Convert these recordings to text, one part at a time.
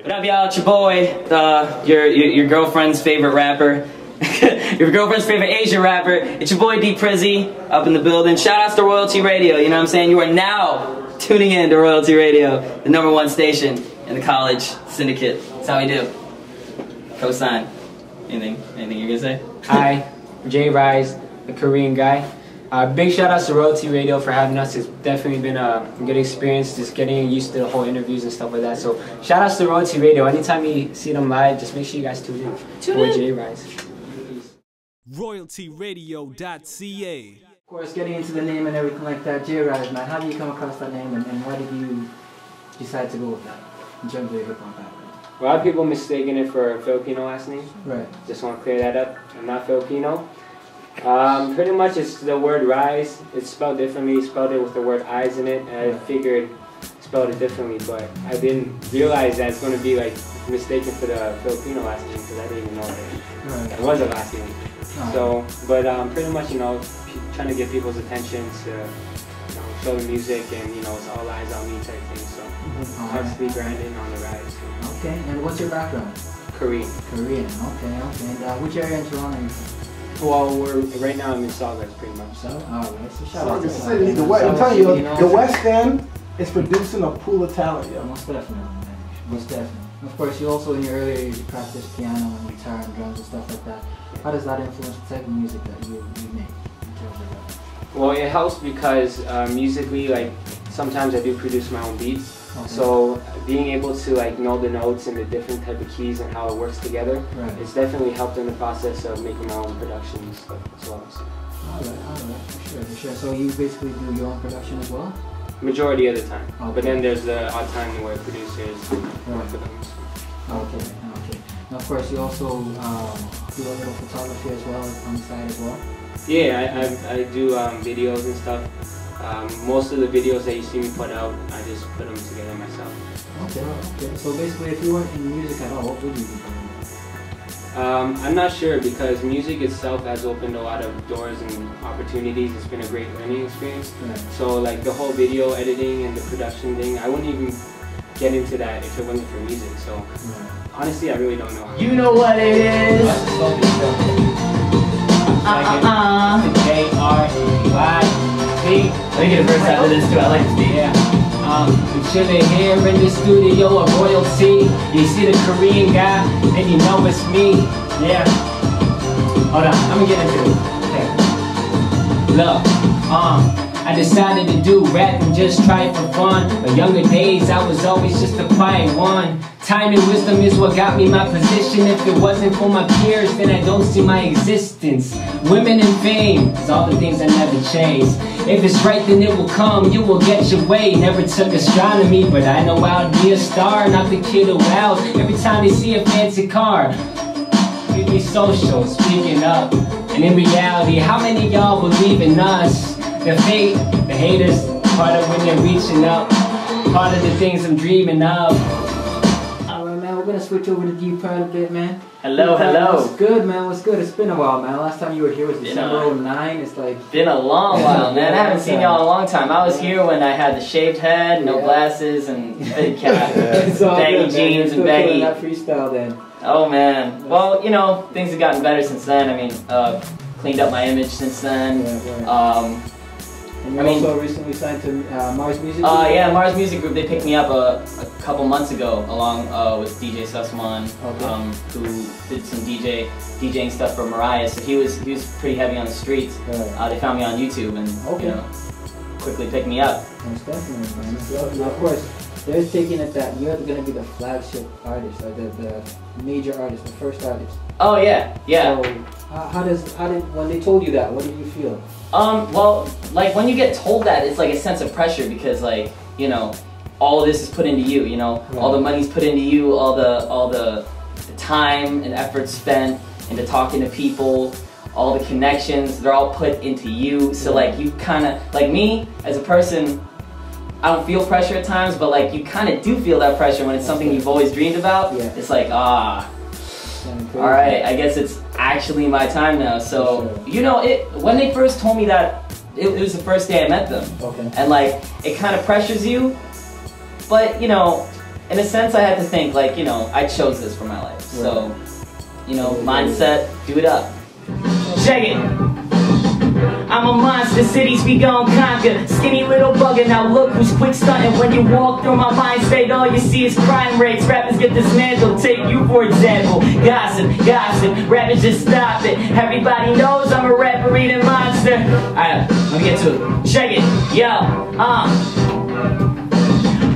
What up, y'all? It's your boy, your girlfriend's favorite rapper, your girlfriend's favorite Asian rapper. It's your boy D-Pryde up in the building. Shout outs to Royalty Radio. You know what I'm saying? You are now tuning in to Royalty Radio, the #1 station in the college syndicate. That's how we do. Co-sign. Anything you're gonna say? Hi, J.Reyez, the Korean guy. Big shout outs to Royalty Radio for having us. It's definitely been a good experience, just getting used to the whole interviews and stuff like that. So shout outs to Royalty Radio. Anytime you see them live, just make sure you guys tune in. Boy J.Reyez. RoyaltyRadio.ca. Of course, getting into the name and everything like that, J.Reyez, man, how did you come across that name and why did you decide to go with that in terms of your hip hop background? A lot of people mistaking it for a Filipino last name. Right. Just want to clear that up. I'm not Filipino. Pretty much it's the word rise. It's spelled differently. Spelled it with the word eyes in it. And I figured spelled it differently, but I didn't realize that it's going to be like mistaken for the Filipino last name because I didn't even know that it was a last name. So, but pretty much, you know, trying to get people's attention to show the music and, you know, it's all eyes on me type thing. So, constantly grinding on the rise. Okay, and what's your background? Korean. Korean, okay. And which area in Toronto are you from? Well, right now I'm in Sawgrass pretty much. So, alright, so shout out to City. I'm telling you, the West End is producing a pool of talent, yo. Most definitely, man. Most definitely. Of course, you also in your earlier years you practiced piano and guitar and drums and stuff like that. How does that influence the type of music that you make in terms of that? Well, it helps because musically, like sometimes I do produce my own beats. Okay. So being able to like know the notes and the different type of keys and how it works together, it's definitely helped in the process of making my own production and stuff as well. So. Alright, for sure. So you basically do your own production as well? Majority of the time. Okay. But then there's the odd time where producers work with them. Okay. Now, of course, you also do a little photography as well on the side as well? Yeah, I do videos and stuff. Most of the videos that you see me put out, I just put them together myself. Okay. So basically, if you weren't in music at all, what would you be doing? I'm not sure because music itself has opened a lot of doors and opportunities. It's been a great learning experience. Right. So like the whole video editing and the production thing, I wouldn't even get into that if it wasn't for music. So honestly, I really don't know. You know what it is. J.R.Eyez. Let me get a verse after this too. I like this beat. Yeah. I'm chilling here in the studio of Royalty. You see the Korean guy, and you know it's me. Yeah. Hold on, I'm gonna get into it. Okay. Look, I decided to do rap and just try it for fun. But younger days, I was always just a quiet one. Time and wisdom is what got me my position. If it wasn't for my peers, then I don't see my existence. Women and fame is all the things I never chase. If it's right, then it will come, you will get your way. Never took astronomy, but I know I'll be a star. Not the kid who out every time they see a fancy car. We be social, speaking up. And in reality, how many of y'all believe in us? The fate, the haters, part of when they're reaching up. Part of the things I'm dreaming of. Alright, man, we're gonna switch over to D-Pryde a bit, man. Hello. What's good, man? What's good? It's been a while, man. Last time you were here was December 09. It's like... Been a long while, man. I haven't seen y'all in a long time. I was here when I had the shaved head, no glasses, and big cap, baggy jeans and baggy... that freestyle then. Oh, man. Well, you know, things have gotten better since then. I mean, cleaned up my image since then. And you also recently signed to Mars Music Group? Yeah, Mars Music Group. They picked me up a couple months ago along with DJ Sussman, who did some DJing stuff for Mariah. So he was pretty heavy on the streets. They found me on YouTube and you know, quickly picked me up. Most definitely, man. Now, of course, they're taking it that you're going to be the flagship artist, or the major artist, the first artist. Oh yeah. So how did when they told you that, what did you feel? Well, like when you get told that, it's like a sense of pressure because, like, you know, all of this is put into you. You know, all the money's put into you, all the time and effort spent into talking to people, all the connections, they're all put into you. So like you kind of, like me as a person, I don't feel pressure at times, but like you kind of do feel that pressure when it's something you've always dreamed about. It's like, alright, I guess it's actually my time now. So, you know, when they first told me that, it was the first day I met them. And like, it kind of pressures you, but you know, in a sense, I had to think like, you know, I chose this for my life. So, you know, mindset, do it up. Check it. I'm a monster, cities we gon' conquer. Skinny little bugger, now look who's quick stunting. When you walk through my mind state, all you see is crime rates. Rappers get dismantled, take you for example. Gossip, rappers just stop it. Everybody knows I'm a rapper eating monster. Alright, let me get to it. Check it, yo,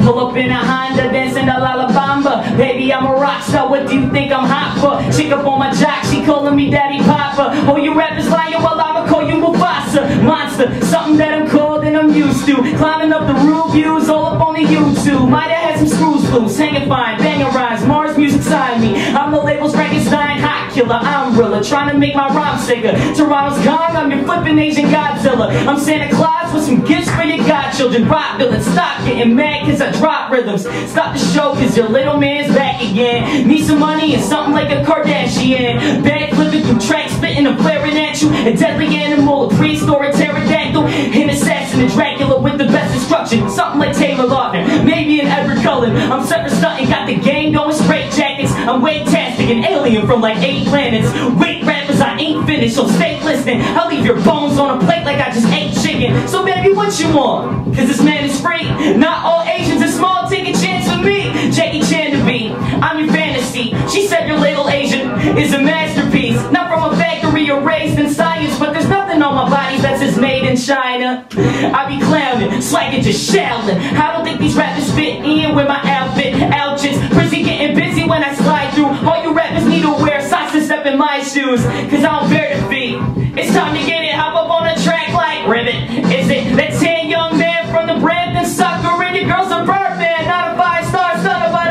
pull up in a Honda, dancing a La Bamba. Baby, I'm a rock star, what do you think I'm hot for? Chick up on my jock, she calling me Daddy Papa. Oh, you rappers lying, well I'ma call you Mufasa. Monster, something that I'm called and I'm used to. Climbing up the roof views, all up on the YouTube. Might have had some screws loose, hanging fine, banging rhymes. Mars music signed me. I'm the label's Frankenstein, hot killer, I'm realer. Trying to make my rhyme sicker. Toronto's Kong, I'm your flippin' Asian Godzilla. I'm Santa Claus with some gifts for your godchildren. Rock villains, stop getting mad cause I drop rhythms. Stop the show cause your little man's back again. Need some money and something like a Kardashian. Bag flipping through tracks, spitting and flaring at you. A deadly animal, a prehistoric pterodactyl. An assassin, a Dracula with the best instruction. Something like Taylor Lautner, maybe an Edward Cullen. I'm separate stunting, got the gang going straight jackets. I'm weight-tastic, an alien from like 8 planets. Wait rappers, I ain't finished, so stay listening. I'll leave your bones on a plate like I just ate chicken. So baby, what you want? Cause this man is free. Not all Asians are small, take a chance with me. Jackie Chan to be, I'm your fantasy. She said your little Asian is a masterpiece. Not from a factory or raised in science, but there's nothing on my body that's just made in China. I be clowning, swagging just shouting. I don't think these rappers fit in with my outfit. Ouches, Prizzy getting busy when I slide through. All you rappers need to wear socks and step in my shoes, cause I don't bear defeat. It's time to get it, hop up on the track like ribbit. Is it that 10 young man from the Brampton sucker and your girl's a Birdman, not a 5-star son, but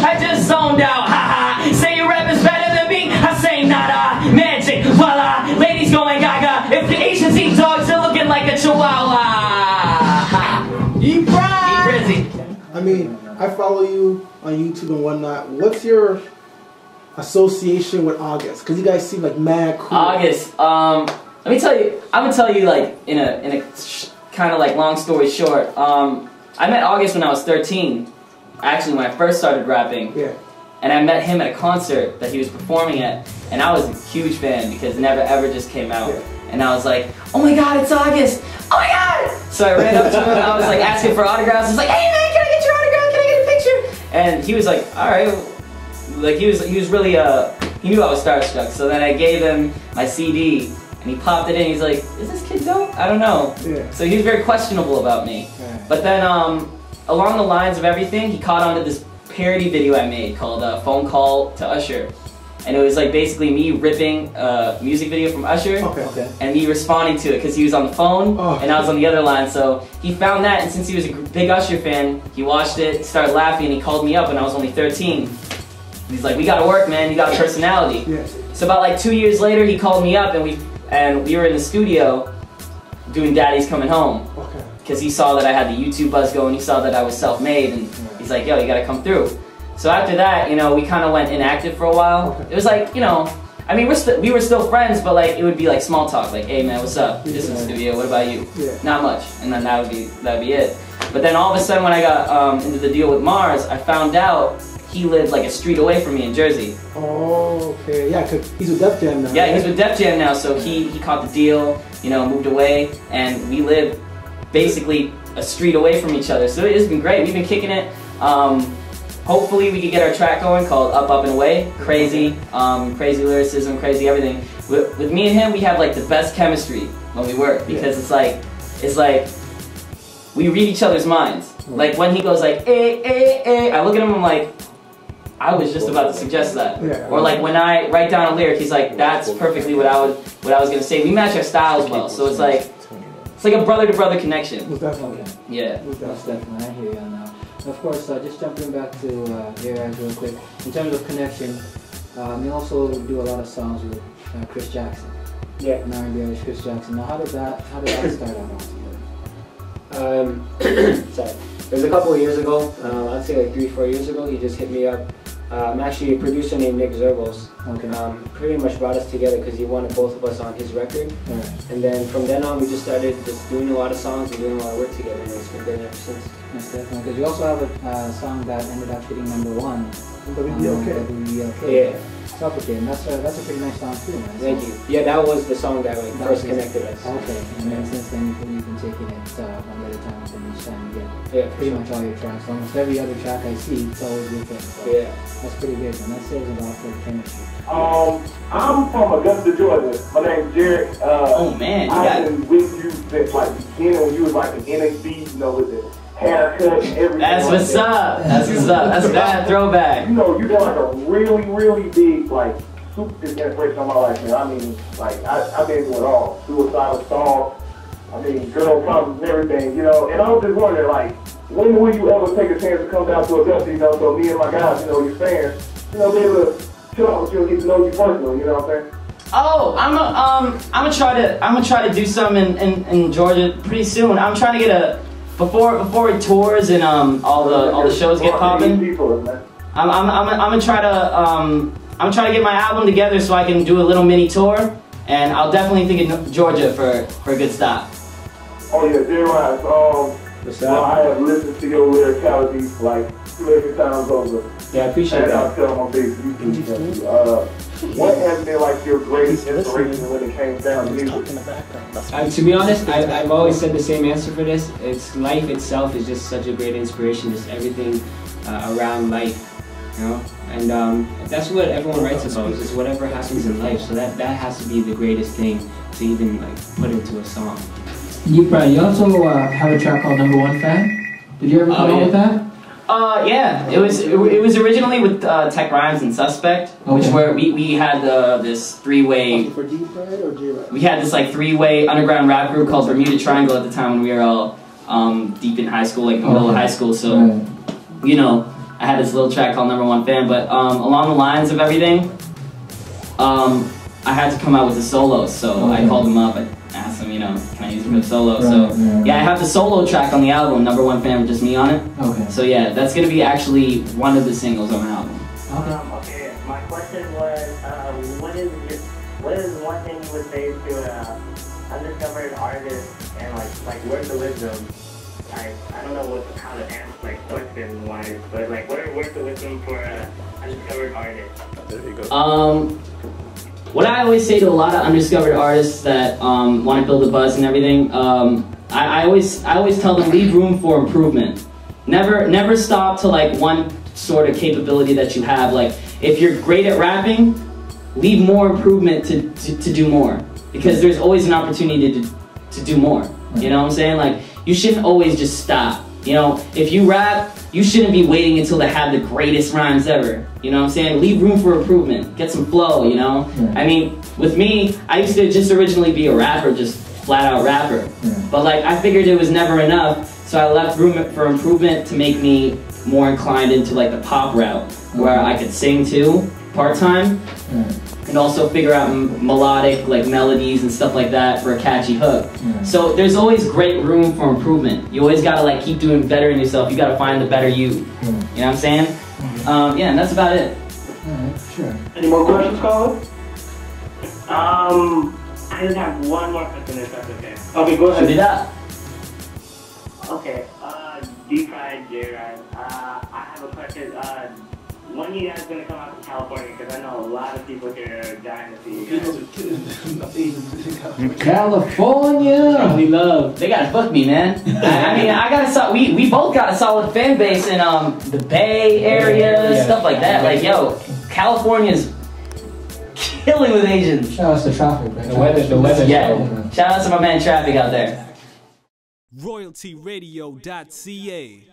I just zoned out, haha. Say your rappers better than me, I say nada. Magic, voila, ladies going gaga. If the Asians eat dogs, they're looking like a chihuahua. D-Pryde! I mean, I follow you on YouTube and whatnot. What's your association with August? Because you guys seem like mad cool. August, let me tell you, I'm gonna tell you like in a kind of like long story short. I met August when I was 13. Actually, when I first started rapping. Yeah. And I met him at a concert that he was performing at, and I was a huge fan because Never Ever just came out. Yeah. And I was like, oh my god, it's August! Oh my god! So I ran up to him, I was like asking for autographs. I was like, hey man, can I get your autograph? Can I get a picture? And he was like, alright. Like he was really, he knew I was starstruck. So then I gave him my CD, and he popped it in. He's like, is this kid dope? I don't know. Yeah. So he was very questionable about me. Yeah. But then, along the lines of everything, he caught on to this parody video I made called Phone Call to Usher. And it was like basically me ripping a music video from Usher and me responding to it because he was on the phone and I was on the other line. So he found that, and since he was a big Usher fan, he watched it, started laughing, and he called me up when I was only 13. He's like, we gotta work, man, you got a personality. Yes. So about like 2 years later, he called me up and we were in the studio doing Daddy's Coming Home. Okay. Because he saw that I had the YouTube buzz going, he saw that I was self-made, and he's like, yo, you gotta come through. So after that, you know, we kind of went inactive for a while. Okay. It was like, you know, I mean, we were still friends, but like, it would be like small talk, like, hey man, what's up? Just in the studio, what about you? Yeah. Not much, and then that'd be it. But then all of a sudden when I got into the deal with Mars, I found out he lived like a street away from me in Jersey. Oh, okay. Yeah, because he's with Def Jam now. Yeah, right? he's with Def Jam now, so he caught the deal, you know, moved away, and we live basically a street away from each other. So it's been great. We've been kicking it. Hopefully we can get our track going called Up, Up and Away. Crazy, crazy lyricism, crazy everything. With me and him, we have like the best chemistry when we work because it's like we read each other's minds. Like when he goes like, I look at him, I'm like, I was just about to suggest that. Yeah. Or like when I write down a lyric, he's like, that's perfectly what I was gonna say. We match our styles well, so it's like a brother-to-brother connection. Most definitely. Yeah. Most definitely, I hear you on that. And of course, just jumping back to J.Reyez real quick, in terms of connection, you also do a lot of songs with Chris Jackson. Yeah. An R&B artist, Chris Jackson. Now, how did that start out altogether? Sorry. It was a couple of years ago, I'd say like 3-4 years ago, he just hit me up I'm actually a producer named Nick Zervos. Okay. Pretty much brought us together because he wanted both of us on his record. Right. And then from then on, we just started just doing a lot of songs and doing a lot of work together, and it's been going ever since. That's definitely, because you also have a song that ended up hitting #1. WBLK. Yeah. Suffocate, and that's a pretty nice song too, man. Thank you. Yeah, that was the song that like first connected us. Okay, and then since then you've been taking it one at a time, and each time you get Yeah, pretty much all your tracks. Almost every other track I see, it's always different. So Yeah. that's pretty good, and that says a lot for the chemistry. I'm from Augusta, Georgia. My name's Jared. Oh man, you got I've been with you since like the beginning when you was like an NXT, you know, with the haircut and everything. That's like what's that. up. That's what's up. That's bad throwback. You know, you got like a really, really big, like, super inspiration on my life, man. I mean, like, I've been through it all. Suicidal thoughts, I mean, girl problems and everything, you know. And I was just wondering, like, when will you ever take a chance to come down to Augusta, you know, so me and my guys, you know, your fans, you know, be able to chill out with you and get to know you personally, you know what I'm saying? Oh, I'm gonna try to do something in Georgia pretty soon. I'm trying to get before it tours and all the shows get popping. I'm gonna try to get my album together so I can do a little mini tour, and I'll definitely think of Georgia for a good stop. Oh yeah, J.Reyez. Well, I have listened to your lyricality like 2 times over. Yeah, I appreciate And that. I'll tell my big what has been like your greatest inspiration when it came down to music? To be honest, I've always said the same answer for this. It's life itself is just such a great inspiration. Just everything around life, you know. And that's what everyone writes about. Is just whatever happens in life. So that has to be the greatest thing to even like put into a song. D-Pryde, you also have a track called #1 Fan. Did you ever come out with that? Yeah, it was originally with Tech Rhymes and Suspect, which where we had this three-way. For D-Pryde or J.Reyez? We had this like three-way underground rap group called Bermuda Triangle at the time when we were all deep in high school, like the middle of high school. So you know, I had this little track called #1 Fan. But along the lines of everything, I had to come out with a solo. So I called him up. I asked him, you know, can I use it for the solo? Yeah, I have the solo track on the album, #1 Fan, with just me on it. Okay. So yeah, that's gonna be actually one of the singles on the album. Okay, my question was, what is one thing you would say to undiscovered artists, and like words of wisdom? I don't know how to answer like question wise, but like what are words of wisdom for undiscovered artists? There you go. What I always say to a lot of undiscovered artists that want to build a buzz and everything, I always tell them, leave room for improvement. Never stop to like one sort of capability that you have. Like if you're great at rapping, leave more improvement to do more, because there's always an opportunity to do more. You know what I'm saying? Like you shouldn't always just stop. You know, if you rap, you shouldn't be waiting until to have the greatest rhymes ever. You know what I'm saying? Leave room for improvement. Get some flow, you know? I mean, with me, I used to just originally be a rapper, just flat out rapper. But like, I figured it was never enough, so I left room for improvement to make me more inclined into like the pop route, where I could sing too, part-time, and also figure out melodic like melodies and stuff like that for a catchy hook. So there's always great room for improvement. You always gotta like keep doing better in yourself. You gotta find the better you. You know what I'm saying? Yeah, and that's about it. Sure. Any more questions, Colin? I just have one more question if that's okay. Okay, go ahead. Shoot it up. Okay, D-Pryde, J.Reyez. I have a question. When are you guys going to come out to California? Because I know a lot of people here are dying to see you guys. California! We love. They gotta fuck me, man. I mean, I got we both got a solid fan base in the Bay Area, stuff like that. Like, yo, California's killing with Asians. Shout out to Traffic, man. The weather. Yeah. Shout out to my man Traffic out there. RoyaltyRadio.ca